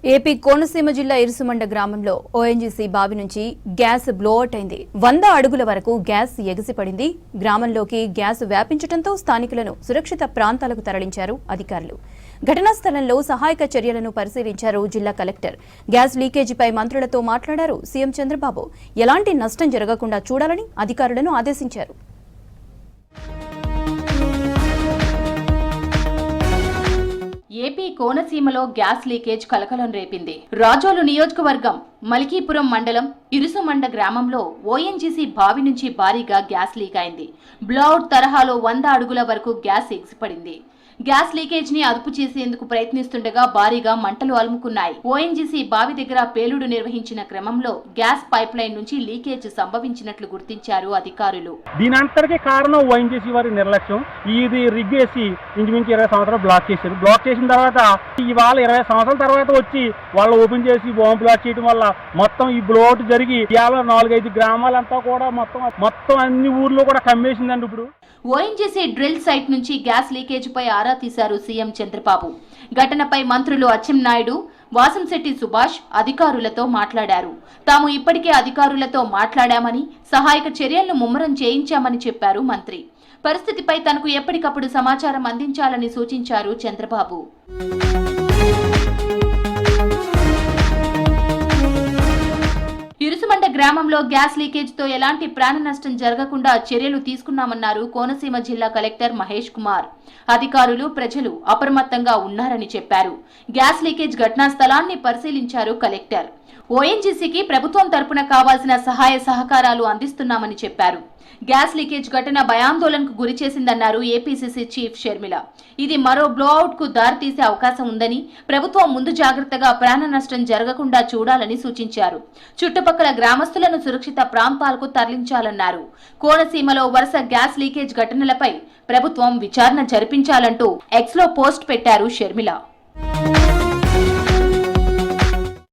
AP Konaseema జిల్లా ఇరుసుమండ గ్రామంలో ONGC బావి నుంచి గ్యాస్ బ్లోఅవుట్ అయింది. 100 అడుగుల వరకు గ్యాస్ ఎగిసిపడింది. గ్రామంలోకి గ్యాస్ వ్యాపించడంతో స్థానికులను సురక్షిత ప్రాంతాలకు తరలించారు అధికారులు. ఘటనా స్థలంలో సహాయక చర్యలను పరిశీలించారు జిల్లా కలెక్టర్. గ్యాస్ లీకేజీపై మంత్రులతో మాట్లాడారు సీఎం చంద్రబాబు. ఎలాంటి నష్టం జరగకుండా చూడాలని అధికారులను ఆదేశించారు. ఏపీ కోనసీమలో గ్యాస్ లీకేజ్ కలకలం రేపింది. రాజోలు నియోజకవర్గం మలికీపురం మండలం ఇరుసుమండ గ్రామంలో ఓఎన్జీసీ బావి నుంచి భారీగా గ్యాస్ లీక్ అయింది. బ్లౌట్ తరహాలో 100 అడుగుల వరకు గ్యాస్ ఎగిసిపడింది. గ్యాస్ లీకేజ్ ని అదుపు చేసేందుకు ప్రయత్నిస్తుండగా భారీగా మంటలు అలుముకున్నాయి. ఓఎన్జీసీ బావి దగ్గర పేలుడు నిర్వహించిన క్రమంలో గ్యాస్ పైప్ లైన్ నుంచి లీకేజ్ సంభవించినట్లు గుర్తించారు అధికారులు. దీనంతటికీ కారణం ఓఎన్జీసీ వారి నిర్లక్ష్యం. ఇది రిగ్ వేసి ఇంచుమించు 20 సంవత్సరాలు బ్లాక్ చేశారు. బ్లాక్ చేసిన తర్వాత ఇవాళ 20 సంవత్సరాల తర్వాత వచ్చి వాళ్ళు ఓపెన్ చేసి బాంబు బ్లాక్ చేయడం వల్ల మొత్తం ఈ బ్లోట్ జరిగి ఇవాళ 4-5 గ్రామాలంతా కూడా మొత్తం అన్ని ఊర్లో కూడా కమ్మేసిందండి. ఇప్పుడు ఓఎన్జీసీ డ్రిల్ సైట్ నుంచి గ్యాస్ లీకేజ్ పై ఆరా తీశారు సీఎం చంద్రబాబు. ఘటనపై మంత్రులు అచ్చెన్నాయుడు, వాసంశెట్టి సుభాష్ అధికారులతో మాట్లాడారు. తాము ఇప్పటికే అధికారులతో మాట్లాడామని, సహాయక చర్యలను ముమ్మరం చేయించామని చెప్పారు మంత్రి. పరిస్థితిపై తనకు ఎప్పటికప్పుడు సమాచారం అందించాలని సూచించారు చంద్రబాబు. ఇరుసుమండ గ్రామంలో గ్యాస్ లీకేజ్ తో ఎలాంటి ప్రాణ నష్టం జరగకుండా చర్యలు తీసుకున్నామన్నారు కోనసీమ జిల్లా కలెక్టర్ మహేష్ కుమార్. అధికారులు, ప్రజలు అప్రమత్తంగా ఉన్నారని చెప్పారు. గ్యాస్ లీకేజ్ ఘటనా స్థలాన్ని పరిశీలించారు కలెక్టర్. ఓఎన్జీసీకి ప్రభుత్వం తరపున కావాల్సిన సహాయ సహకారాలు అందిస్తున్నామని చెప్పారు. గ్యాస్ లీకేజ్ ఘటన భయాందోళనకు గురి చేసిందన్నారు ఏపీసీసీ చీఫ్ షర్మిల. ఇది మరో బ్లోఅవుట్ కు దారితీసే అవకాశం ఉందని, ప్రభుత్వం ముందు జాగ్రత్తగా ప్రాణ నష్టం జరగకుండా చూడాలని సూచించారు. చుట్టుపక్కల గ్రామస్తులను సురక్షిత ప్రాంతాలకు తరలించాలన్నారు. కోనసీమలో వరుస గ్యాస్ లీకేజ్ ఘటనలపై ప్రభుత్వం విచారణ జరిపించాలంటూ ఎక్స్లో పోస్ట్ పెట్టారు షర్మిల.